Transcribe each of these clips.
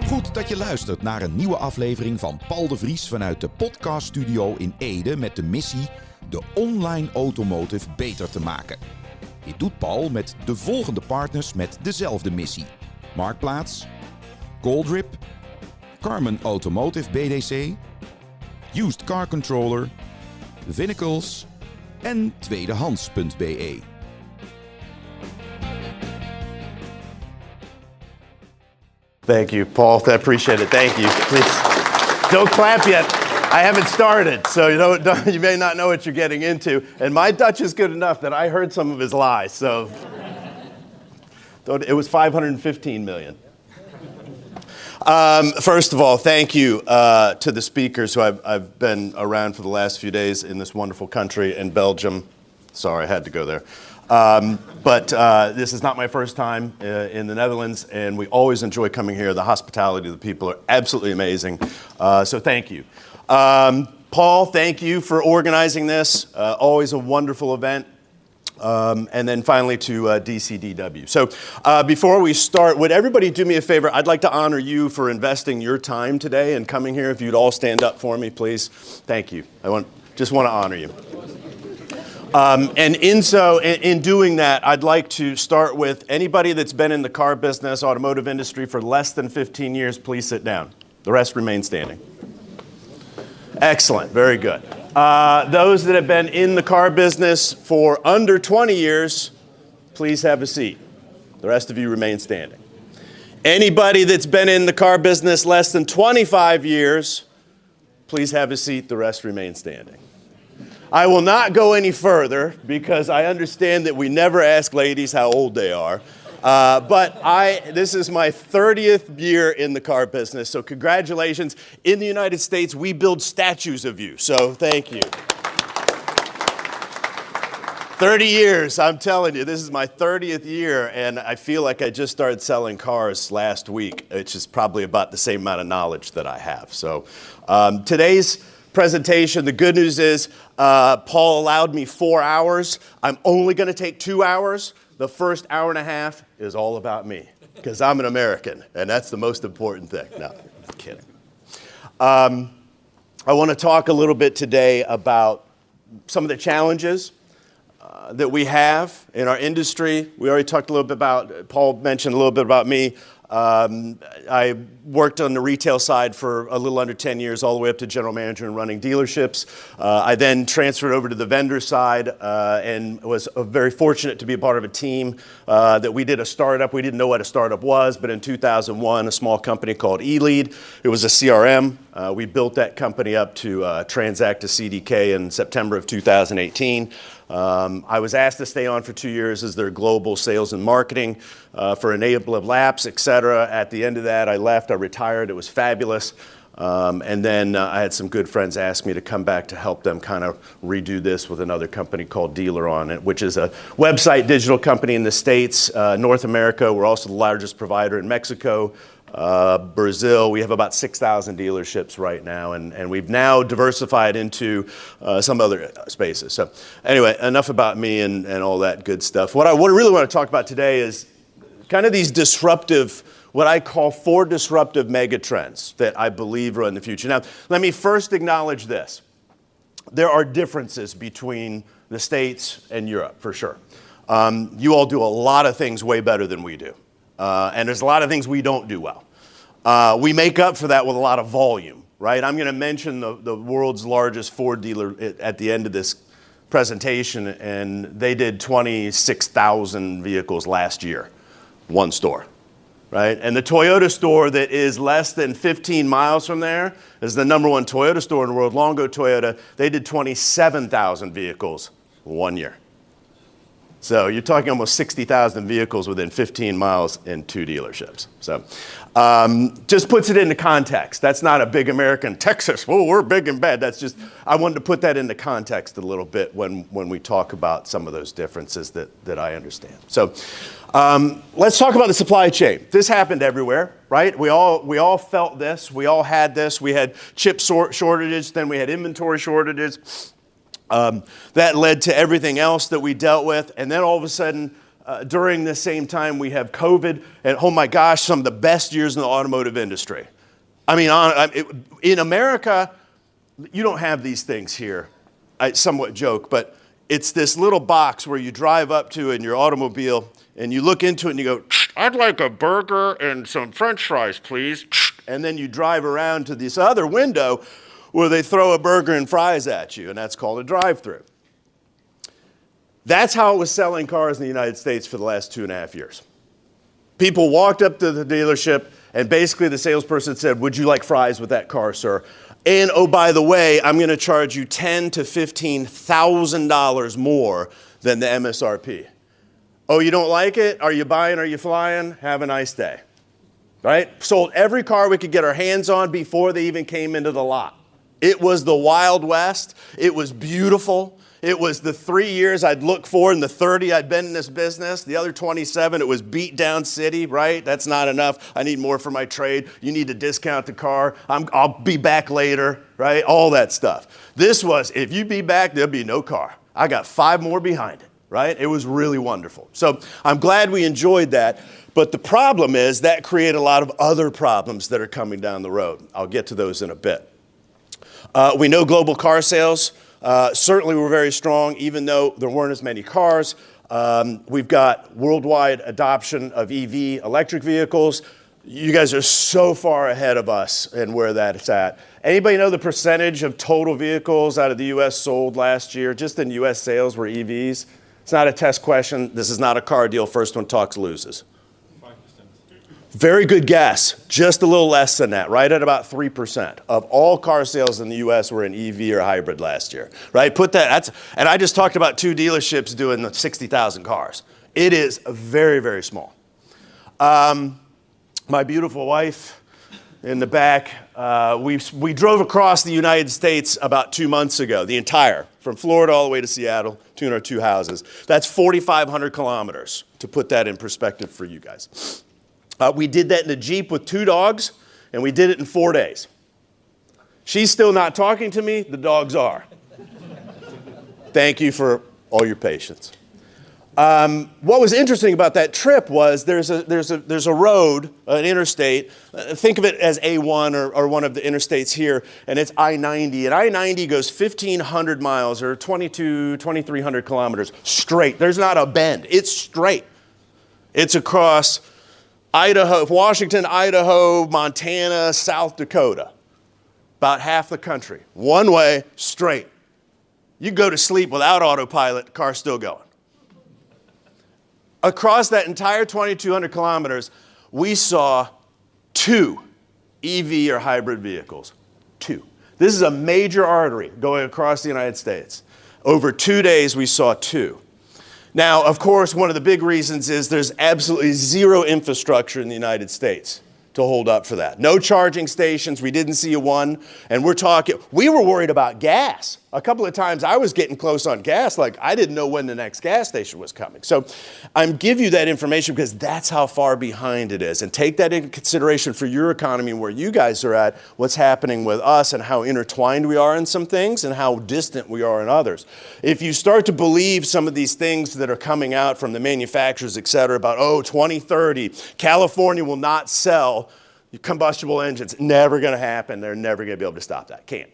Goed dat je luistert naar een nieuwe aflevering van Paul de Vries vanuit de podcaststudio in Ede met de missie de online automotive beter te maken. Dit doet Paul met de volgende partners met dezelfde missie. Marktplaats, Goldrip, Carmen Automotive BDC, Used Car Controller, Vinnacles en tweedehands.be. Thank you, Paul. I appreciate it. Thank you. Please don't clap yet. I haven't started, so you may not know what you're getting into. And my Dutch is good enough that I heard some of his lies. So it was 515 million. First of all, thank you to the speakers who I've been around for the last few days in this wonderful country in Belgium. Sorry, I had to go there. But this is not my first time in the Netherlands, and we always enjoy coming here. The hospitality of the people are absolutely amazing. So thank you. Paul, thank you for organizing this. Always a wonderful event. And then finally to DCDW. So before we start, would everybody do me a favor? I'd like to honor you for investing your time today and coming here. If you'd all stand up for me, please. Thank you. Just want to honor you. And in doing that, I'd like to start with anybody that's been in the car business, automotive industry for less than 15 years, please sit down. The rest remain standing. Excellent, very good. Those that have been in the car business for under 20 years, please have a seat. The rest of you remain standing. Anybody that's been in the car business less than 25 years, please have a seat. The rest remain standing. I will not go any further because I understand that we never ask ladies how old they are. But this is my 30th year in the car business, so congratulations. In the United States, we build statues of you, so thank you. 30 years, I'm telling you, this is my 30th year, and I feel like I just started selling cars last week, which is probably about the same amount of knowledge that I have. So today's presentation, the good news is Paul allowed me 4 hours. I'm only going to take 2 hours. The first hour and a half is all about me because I'm an American, and that's the most important thing. No, I'm kidding. I want to talk a little bit today about some of the challenges that we have in our industry. We already talked a little bit about, Paul mentioned a little bit about me. I worked on the retail side for a little under 10 years, all the way up to general manager and running dealerships. I then transferred over to the vendor side and was very fortunate to be a part of a team that we did a startup. We didn't know what a startup was, but in 2001, a small company called eLead. It was a CRM. We built that company up to transact to CDK in September of 2018. I was asked to stay on for 2 years as their global sales and marketing for Enable Labs, et cetera. At the end of that, I left. I retired. It was fabulous. And then I had some good friends ask me to come back to help them kind of redo this with another company called DealerOn, which is a website digital company in the States, North America. We're also the largest provider in Mexico. Brazil, we have about 6,000 dealerships right now, and we've now diversified into some other spaces. So anyway, enough about me and all that good stuff. What I really want to talk about today is kind of these disruptive, what I call 4 disruptive mega trends that I believe are in the future. Now, let me first acknowledge this. There are differences between the States and Europe, for sure. You all do a lot of things way better than we do. And there's a lot of things we don't do well. We make up for that with a lot of volume, right? I'm going to mention the world's largest Ford dealer at the end of this presentation, and they did 26,000 vehicles last year, one store, right? And the Toyota store that is less than 15 miles from there is the number one Toyota store in the world, Longo Toyota. They did 27,000 vehicles 1 year. So you're talking almost 60,000 vehicles within 15 miles in 2 dealerships. So just puts it into context. That's not a big American Texas. Well, we're big and bad. That's just, I wanted to put that into context a little bit when we talk about some of those differences that I understand. So let's talk about the supply chain. This happened everywhere, right? We all felt this. We all had this. We had chip shortages. Then we had inventory shortages. That led to everything else that we dealt with. And then all of a sudden, during the same time, we have COVID. And oh my gosh, some of the best years in the automotive industry. I mean, in America, you don't have these things here. I somewhat joke, but it's this little box where you drive up to in your automobile and you look into it and you go, "I'd like a burger and some French fries, please." And then you drive around to this other window where they throw a burger and fries at you, and that's called a drive-through. That's how it was selling cars in the United States for the last 2.5 years. People walked up to the dealership, and basically the salesperson said, "Would you like fries with that car, sir? And oh, by the way, I'm going to charge you $10,000 to $15,000 more than the MSRP. Oh, you don't like it? Are you buying? Are you flying? Have a nice day." Right? Sold every car we could get our hands on before they even came into the lot. It was the Wild West. It was beautiful. It was the 3 years I'd look for in the 30 I'd been in this business. The other 27, it was beat down city, right? That's not enough. I need more for my trade. You need to discount the car. I'll be back later, right? All that stuff. This was, if you be back, there'll be no car. I got 5 more behind it, right? It was really wonderful. So I'm glad we enjoyed that. But the problem is that created a lot of other problems that are coming down the road. I'll get to those in a bit. We know global car sales certainly were very strong, even though there weren't as many cars. We've got worldwide adoption of EV, electric vehicles. You guys are so far ahead of us in where that's at. Anybody know the percentage of total vehicles out of the U.S. sold last year, just in U.S. sales, were EVs? It's not a test question. This is not a car deal. First one talks loses. Very good guess. Just a little less than that, right at about 3% of all car sales in the U.S. were in EV or hybrid last year, right? And I just talked about 2 dealerships doing the 60,000 cars. It is very, very small. My beautiful wife in the back, we drove across the United States about 2 months ago, from Florida all the way to Seattle, between our 2 houses. That's 4,500 kilometers, to put that in perspective for you guys. We did that in a Jeep with 2 dogs, and we did it in 4 days. She's still not talking to me. The dogs are. Thank you for all your patience. What was interesting about that trip was there's a road, an interstate. Think of it as A1 or one of the interstates here, and it's I-90. And I-90 goes 1,500 miles or 2,300 kilometers straight. There's not a bend. It's straight. It's across Idaho, Washington, Idaho, Montana, South Dakota. About half the country. One way, straight. You go to sleep without autopilot, the car's still going. Across that entire 2,200 kilometers, we saw 2 EV or hybrid vehicles. 2. This is a major artery going across the United States. Over 2 days, we saw 2. Now, of course, one of the big reasons is there's absolutely zero infrastructure in the United States to hold up for that. No charging stations. We didn't see a one. And we were worried about gas. A couple of times I was getting close on gas, like I didn't know when the next gas station was coming. So I'm giving you that information because that's how far behind it is. And take that into consideration for your economy and where you guys are at, what's happening with us and how intertwined we are in some things and how distant we are in others. If you start to believe some of these things that are coming out from the manufacturers, et cetera, about, 2030, California will not sell combustible engines. Never going to happen. They're never going to be able to stop that. Can't.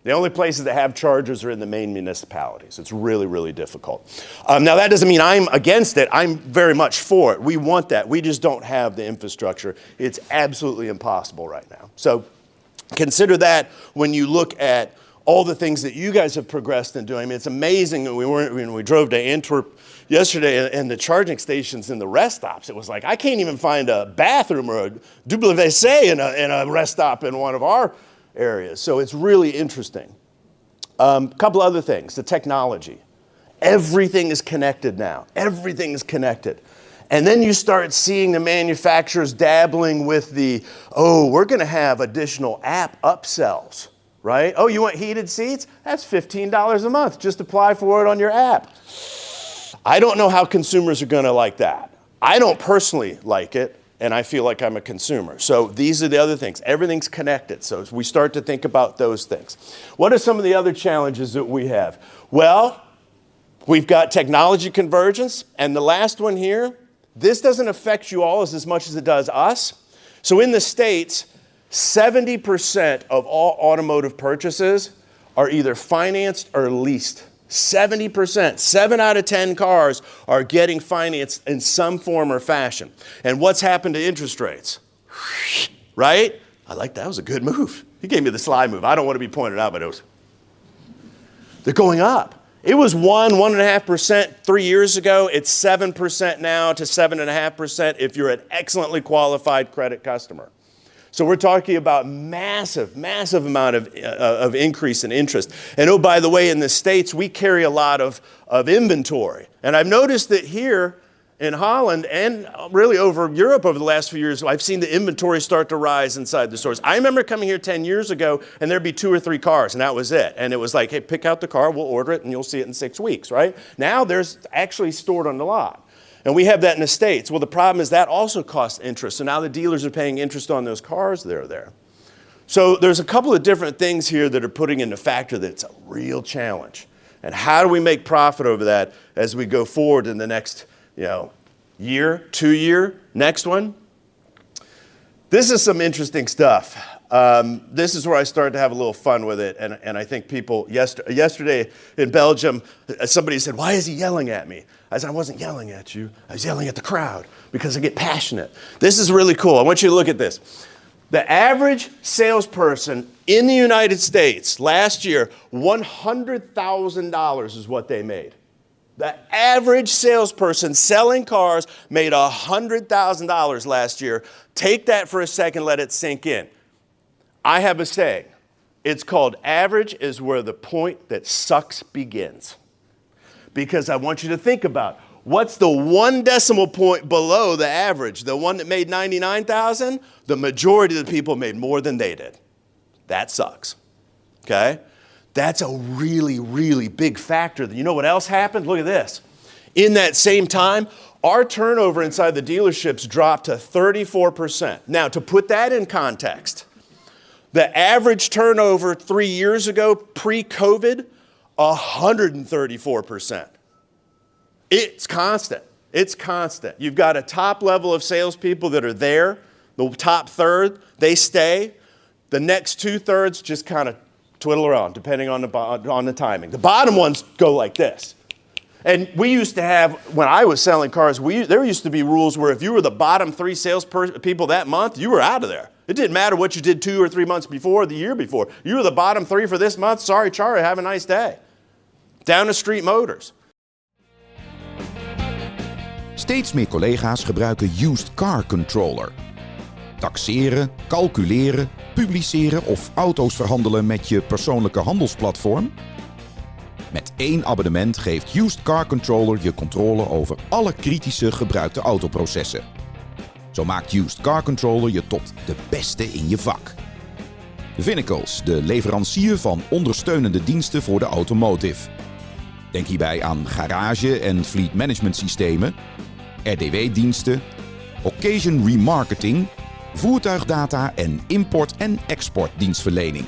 The only places that have chargers are in the main municipalities. It's really, really difficult. Now, that doesn't mean I'm against it. I'm very much for it. We want that. We just don't have the infrastructure. It's absolutely impossible right now. So consider that when you look at all the things that you guys have progressed in doing. I mean, it's amazing. We drove to Antwerp yesterday, and the charging stations in the rest stops, it was like, I can't even find a bathroom or a WC in a rest stop in one of our areas. So it's really interesting. A couple other things, the technology. Everything is connected now. Everything is connected. And then you start seeing the manufacturers dabbling with we're going to have additional app upsells, right? Oh, you want heated seats? That's $15 a month. Just apply for it on your app. I don't know how consumers are going to like that. I don't personally like it. and I feel like I'm a consumer. So these are the other things. Everything's connected. So we start to think about those things. What are some of the other challenges that we have? Well, we've got technology convergence. And the last one here, this doesn't affect you all as much as it does us. So in the States, 70% of all automotive purchases are either financed or leased. 70%, 7 out of 10 cars are getting financed in some form or fashion. And what's happened to interest rates? Right? I like that. That was a good move. He gave me the slide move. I don't want to be pointed out, but they're going up. It was 1.5% 3 years ago. It's 7% now to 7.5% if you're an excellently qualified credit customer. So we're talking about massive amount of increase in interest. And oh, by the way, in the States, we carry a lot of inventory. And I've noticed that here in Holland and really over Europe over the last few years, I've seen the inventory start to rise inside the stores. I remember coming here 10 years ago and there'd be 2 or 3 cars and that was it. And it was like, hey, pick out the car, we'll order it and you'll see it in 6 weeks, right? Now there's actually stored on the lot. And we have that in the States. Well, the problem is that also costs interest. So now the dealers are paying interest on those cars that are there. So there's a couple of different things here that are putting into factor that it's a real challenge. And how do we make profit over that as we go forward in the next, year, 2 year, next one? This is some interesting stuff. This is where I started to have a little fun with it. And I think people, yesterday in Belgium, somebody said, why is he yelling at me? I said, I wasn't yelling at you. I was yelling at the crowd because I get passionate. This is really cool. I want you to look at this. The average salesperson in the United States last year, $100,000 is what they made. The average salesperson selling cars made $100,000 last year. Take that for a second, let it sink in. I have a saying. It's called average is where the point that sucks begins. Because I want you to think about what's the 1 decimal point below the average? The one that made 99,000? The majority of the people made more than they did. That sucks. Okay? That's a really, really big factor. You know what else happened? Look at this. In that same time, our turnover inside the dealerships dropped to 34%. Now, to put that in context, the average turnover 3 years ago, pre-COVID, 134%. It's constant. It's constant. You've got a top level of salespeople that are there. The top third, they stay. The next 2/3 just kind of twiddle around, depending on the timing. The bottom ones go like this. And we used to have, when I was selling cars, there used to be rules where if you were the bottom 3 salespeople that month, you were out of there. It didn't matter what you did 2 or 3 months before, or the year before. You were the bottom 3 for this month. Sorry, Charlie, have a nice day. Down the Street Motors. Steeds meer collega's gebruiken Used Car Controller. Taxeren, calculeren, publiceren of auto's verhandelen met je persoonlijke handelsplatform? Met 1 abonnement geeft Used Car Controller je controle over alle kritische gebruikte autoprocessen. Zo maakt Used Car Controller je tot de beste in je vak. Vinnacles, de leverancier van ondersteunende diensten voor de automotive. Denk hierbij aan garage- en fleet management systemen, RDW-diensten, occasion remarketing, voertuigdata en import- en exportdienstverlening.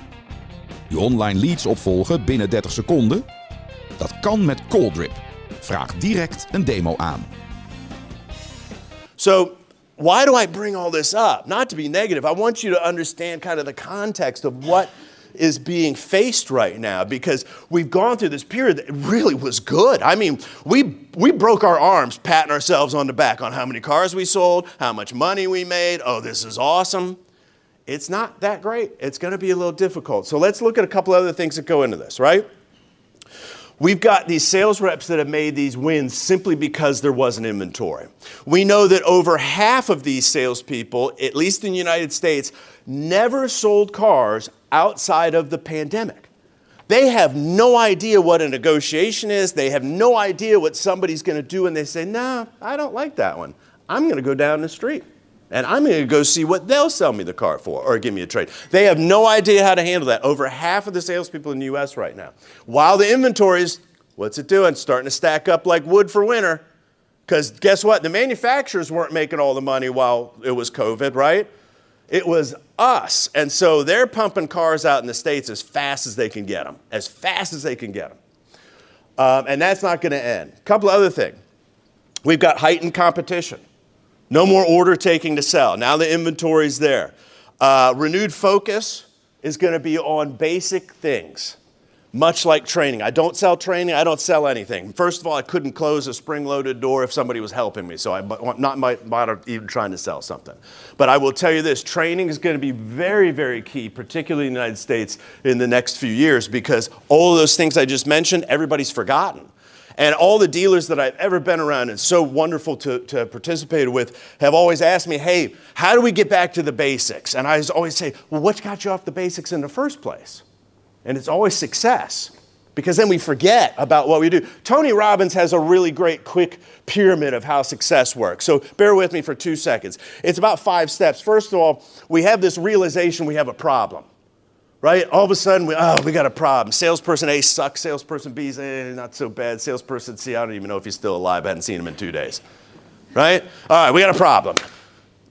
Je online leads opvolgen binnen 30 seconden? Dat kan met CallDrip. Vraag direct een demo aan. So, why do I bring all this up? Not to be negative. I want you to understand kind of the context of what is being faced right now, because we've gone through this period that really was good. I mean, we broke our arms patting ourselves on the back on how many cars we sold, how much money we made. Oh, this is awesome. It's not that great. It's going to be a little difficult. So let's look at a couple other things that go into this, right? We've got these sales reps that have made these wins simply because there wasn't inventory. We know that over half of these salespeople, at least in the United States, never sold cars outside of the pandemic. They have no idea what a negotiation is. They have no idea what somebody's going to do, and they say, no, I don't like that one. I'm going to go down the street, and I'm going to go see what they'll sell me the car for or give me a trade. They have no idea how to handle that. Over half of the salespeople in the U.S. right now. While the inventory is, what's it doing? Starting to stack up like wood for winter. Because guess what? The manufacturers weren't making all the money while it was COVID, right? It was us. And so they're pumping cars out in the States as fast as they can get them, as fast as they can get them. And that's not going to end. A couple of other things. We've got heightened competition. No more order taking to sell. Now the inventory's there. Renewed focus is going to be on basic things, much like training. I don't sell training. I don't sell anything. First of all, I couldn't close a spring-loaded door if somebody was helping me, so I'm not even trying to sell something. But I will tell you this, training is going to be very, very key, particularly in the United States in the next few years, because all of those things I just mentioned, everybody's forgotten. And all the dealers that I've ever been around, and so wonderful to participate with, have always asked me, hey, how do we get back to the basics? And I always say, well, what got you off the basics in the first place? And it's always success, because then we forget about what we do. Tony Robbins has a really great quick pyramid of how success works. So bear with me for 2 seconds. It's about 5 steps. First of all, we have this realization we have a problem. Right? All of a sudden, we got a problem. Salesperson A sucks. Salesperson B is not so bad. Salesperson C, I don't even know if he's still alive. I hadn't seen him in 2 days. Right? All right, we got a problem.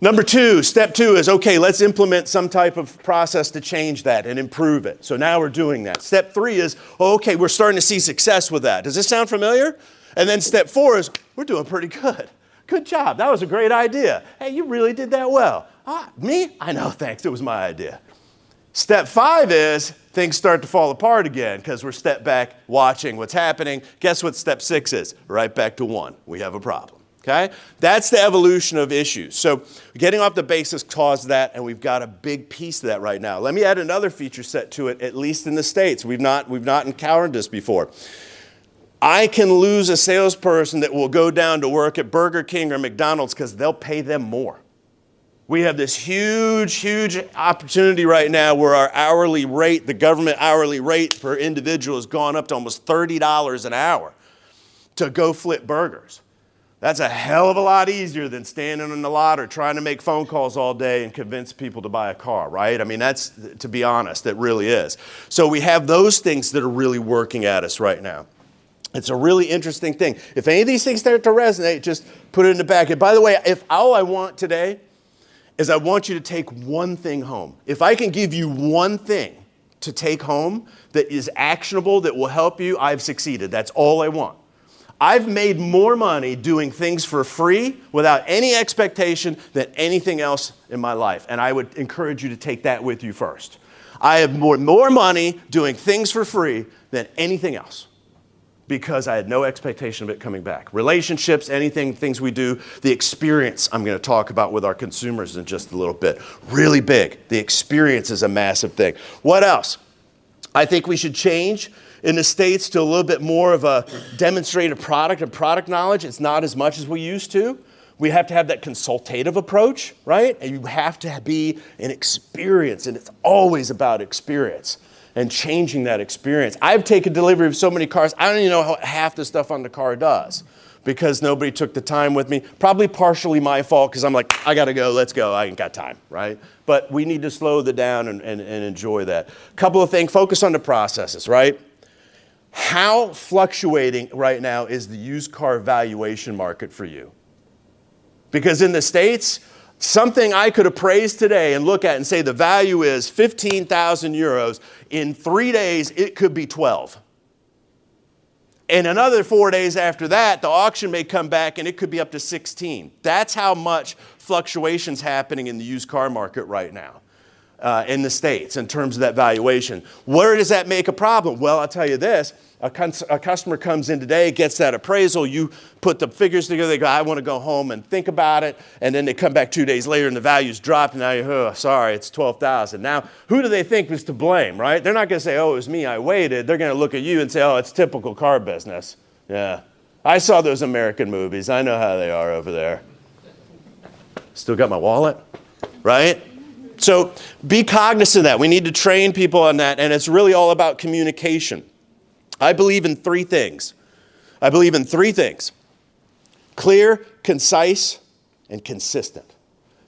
Number 2, step 2 is, okay, let's implement some type of process to change that and improve it. So now we're doing that. Step 3 is, okay, we're starting to see success with that. Does this sound familiar? And then step 4 is, we're doing pretty good. Good job. That was a great idea. Hey, you really did that well. Me? I know, thanks. It was my idea. Step 5 is things start to fall apart again because we're step back watching what's happening. Guess what step 6 is? Right back to 1. We have a problem. Okay? That's the evolution of issues. So getting off the basics caused that, and we've got a big piece of that right now. Let me add another feature set to it, at least in the States. We've not encountered this before. I can lose a salesperson that will go down to work at Burger King or McDonald's because they'll pay them more. We have this huge, huge opportunity right now where our hourly rate, the government hourly rate per individual has gone up to almost $30 an hour to go flip burgers. That's a hell of a lot easier than standing on the lot or trying to make phone calls all day and convince people to buy a car, right? I mean, that's, to be honest, it really is. So we have those things that are really working at us right now. It's a really interesting thing. If any of these things start to resonate, just put it in the back. And by the way, if all I want today is I want you to take one thing home. If I can give you one thing to take home that is actionable, that will help you, I've succeeded. That's all I want. I've made more money doing things for free without any expectation than anything else in my life. And I would encourage you to take that with you first. I have more money doing things for free than anything else, because I had no expectation of it coming back. Relationships, things we do, the experience I'm going to talk about with our consumers in just a little bit. Really big. The experience is a massive thing. What else? I think we should change in the States to a little bit more of a demonstrated product and product knowledge. It's not as much as we used to. We have to have that consultative approach, right? And you have to be an experience, and it's always about experience and changing that experience. I've taken delivery of so many cars, I don't even know how half the stuff on the car does, because nobody took the time with me. Probably partially my fault, because I'm like, I gotta go, let's go, I ain't got time, right? But we need to slow that down and enjoy that. Couple of things, focus on the processes, right? How fluctuating right now is the used car valuation market for you? Because in the States, something I could appraise today and look at and say the value is 15,000 euros. In 3 days, it could be 12. And another 4 days after that, the auction may come back and it could be up to 16. That's how much fluctuation's happening in the used car market right now in the States in terms of that valuation. Where does that make a problem? Well, I'll tell you this. A customer comes in today, gets that appraisal, you put the figures together, they go, I want to go home and think about it, and then they come back 2 days later and the value's dropped, and now you're, sorry, it's 12,000. Now, who do they think was to blame, right? They're not going to say, oh, it was me, I waited. They're going to look at you and say, oh, it's typical car business. Yeah, I saw those American movies. I know how they are over there. Still got my wallet, right? So be cognizant of that. We need to train people on that, and it's really all about communication. I believe in 3 things. Clear, concise, and consistent.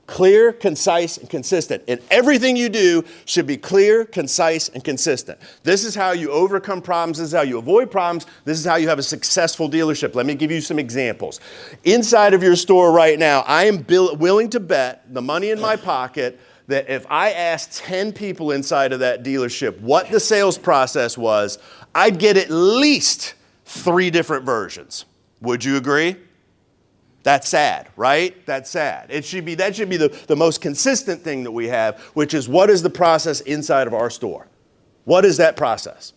Clear, concise, and consistent. And everything you do should be clear, concise, and consistent. This is how you overcome problems. This is how you avoid problems. This is how you have a successful dealership. Let me give you some examples. Inside of your store right now, I am willing to bet the money in my pocket that if I asked 10 people inside of that dealership what the sales process was, I'd get at least 3 different versions. Would you agree? That's sad, right? That's sad. That should be the most consistent thing that we have, which is what is the process inside of our store? What is that process?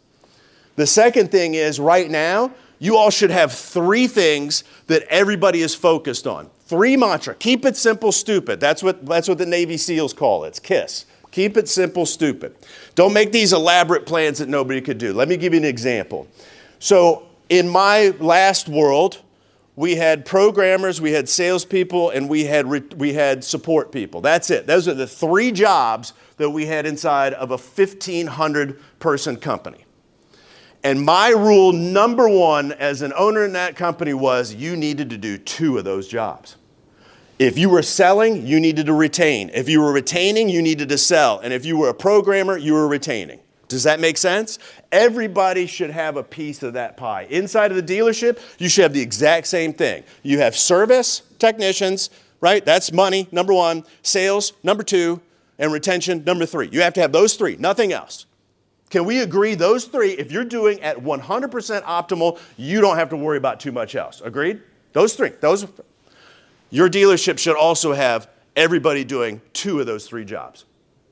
The second thing is right now, you all should have 3 things that everybody is focused on. 3 mantra. Keep it simple, stupid. That's what the Navy SEALs call it. It's KISS. Keep it simple, stupid. Don't make these elaborate plans that nobody could do. Let me give you an example. So in my last world, we had programmers, we had salespeople, and we had support people. That's it. Those are the 3 jobs that we had inside of a 1,500-person company. And my rule number 1 as an owner in that company was you needed to do 2 of those jobs. If you were selling, you needed to retain. If you were retaining, you needed to sell. And if you were a programmer, you were retaining. Does that make sense? Everybody should have a piece of that pie. Inside of the dealership, you should have the exact same thing. You have service technicians, right? That's money, number 1. Sales, number 2. And retention, number 3. You have to have those 3, nothing else. Can we agree those 3, if you're doing at 100% optimal, you don't have to worry about too much else. Agreed? Those 3. Your dealership should also have everybody doing 2 of those 3 jobs.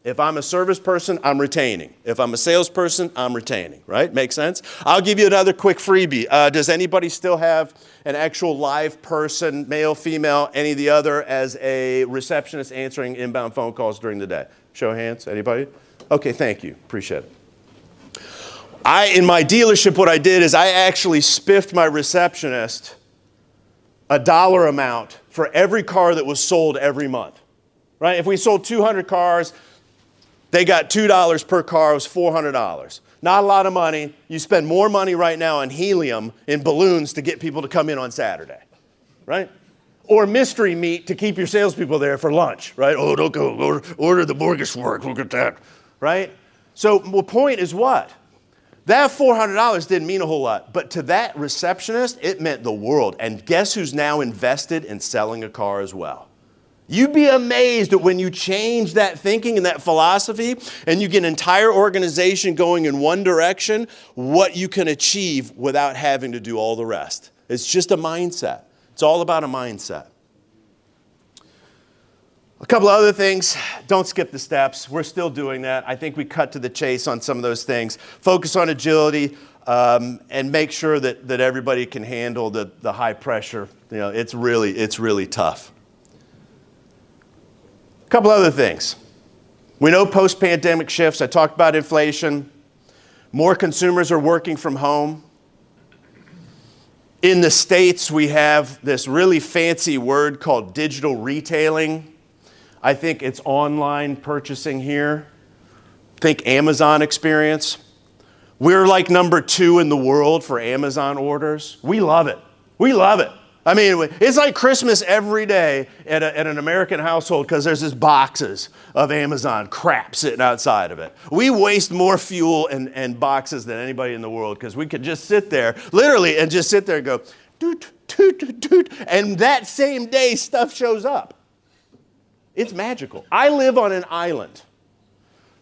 If I'm a service person, I'm retaining. If I'm a salesperson, I'm retaining, right? Make sense? I'll give you another quick freebie. Does anybody still have an actual live person, male, female, any of the other, as a receptionist answering inbound phone calls during the day? Show of hands, anybody? Okay, thank you, appreciate it. In my dealership, what I did is I actually spiffed my receptionist a dollar amount for every car that was sold every month, right? If we sold 200 cars, they got $2 per car. It was $400. Not a lot of money. You spend more money right now on helium in balloons to get people to come in on Saturday, right? Or mystery meat to keep your salespeople there for lunch, right? Oh, don't go order the mortgage work. Look at that, right? So the point is what? That $400 didn't mean a whole lot, but to that receptionist, it meant the world. And guess who's now invested in selling a car as well? You'd be amazed at when you change that thinking and that philosophy and you get an entire organization going in one direction, what you can achieve without having to do all the rest. It's just a mindset. It's all about a mindset. A couple of other things. Don't skip the steps. We're still doing that. I think we cut to the chase on some of those things. Focus on agility and make sure that everybody can handle the high pressure. You know, it's really tough. A couple other things. We know post-pandemic shifts. I talked about inflation. More consumers are working from home. In the States, we have this really fancy word called digital retailing. I think it's online purchasing here. Think Amazon experience. We're like number 2 in the world for Amazon orders. We love it. We love it. I mean, it's like Christmas every day at an American household because there's just boxes of Amazon crap sitting outside of it. We waste more fuel and boxes than anybody in the world because we could just sit there, literally, and just sit there and go, doot, doot, doot, doot, and that same day stuff shows up. It's magical. I live on an island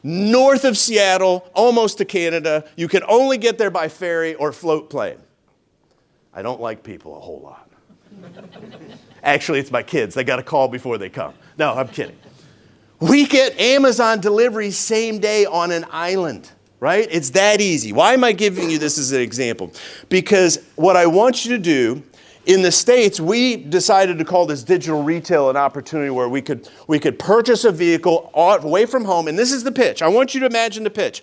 north of Seattle, almost to Canada. You can only get there by ferry or float plane. I don't like people a whole lot. Actually, it's my kids. They got to call before they come. No, I'm kidding. We get Amazon deliveries same day on an island, right? It's that easy. Why am I giving you this as an example? Because what I want you to do, in the States, we decided to call this digital retail an opportunity where we could purchase a vehicle away from home. And this is the pitch. I want you to imagine the pitch.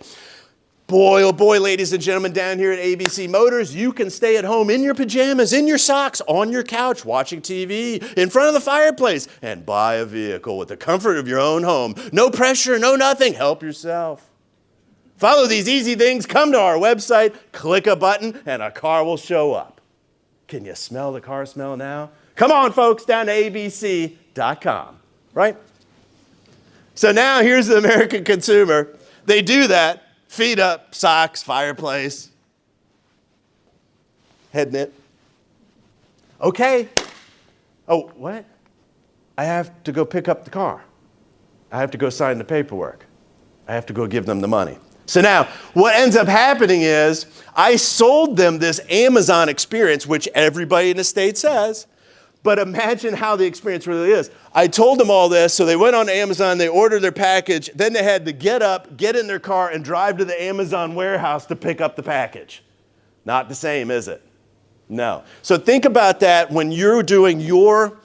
Boy, oh boy, ladies and gentlemen, down here at ABC Motors, you can stay at home in your pajamas, in your socks, on your couch, watching TV, in front of the fireplace, and buy a vehicle with the comfort of your own home. No pressure, no nothing. Help yourself. Follow these easy things. Come to our website, click a button, and a car will show up. Can you smell the car smell now? Come on, folks, down to abc.com, right? So now here's the American consumer. They do that, feet up, socks, fireplace, head knit. Okay. Oh, what? I have to go pick up the car. I have to go sign the paperwork. I have to go give them the money. So now, what ends up happening is I sold them this Amazon experience, which everybody in the state says, but imagine how the experience really is. I told them all this, so they went on Amazon, they ordered their package, then they had to get up, get in their car, and drive to the Amazon warehouse to pick up the package. Not the same, is it? No. So think about that when you're doing your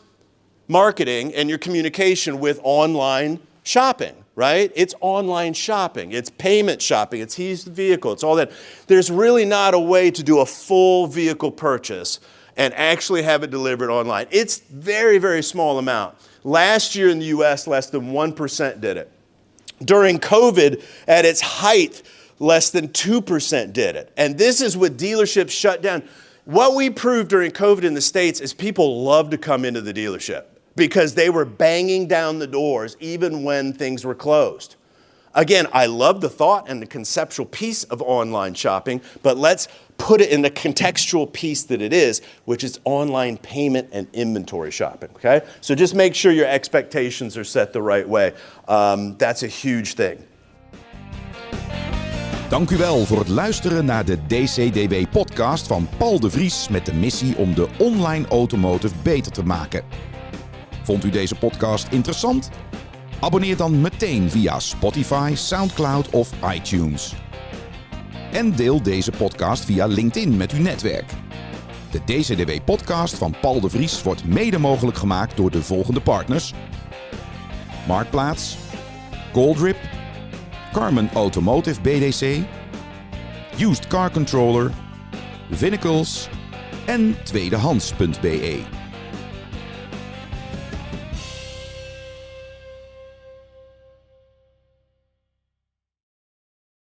marketing and your communication with online shopping, right? It's online shopping. It's payment shopping. It's he's the vehicle. It's all that. There's really not a way to do a full vehicle purchase and actually have it delivered online. It's very, very small amount. Last year in the U.S., less than 1% did it. During COVID, at its height, less than 2% did it. And this is with dealerships shut down. What we proved during COVID in the States is people love to come into the dealership because they were banging down the doors even when things were closed. Again, I love the thought and the conceptual piece of online shopping, but let's put it in the contextual piece that it is, which is online payment and inventory shopping, okay? So just make sure your expectations are set the right way. That's a huge thing. Dank u wel voor het luisteren naar de DCDW-podcast van Paul de Vries met de missie om de online automotive beter te maken. Vond u deze podcast interessant? Abonneer dan meteen via Spotify, Soundcloud of iTunes. En deel deze podcast via LinkedIn met uw netwerk. De DCDW-podcast van Paul de Vries wordt mede mogelijk gemaakt door de volgende partners: Marktplaats, Goldrip, Carmen Automotive BDC, Used Car Controller, Vinnacles en tweedehands.be.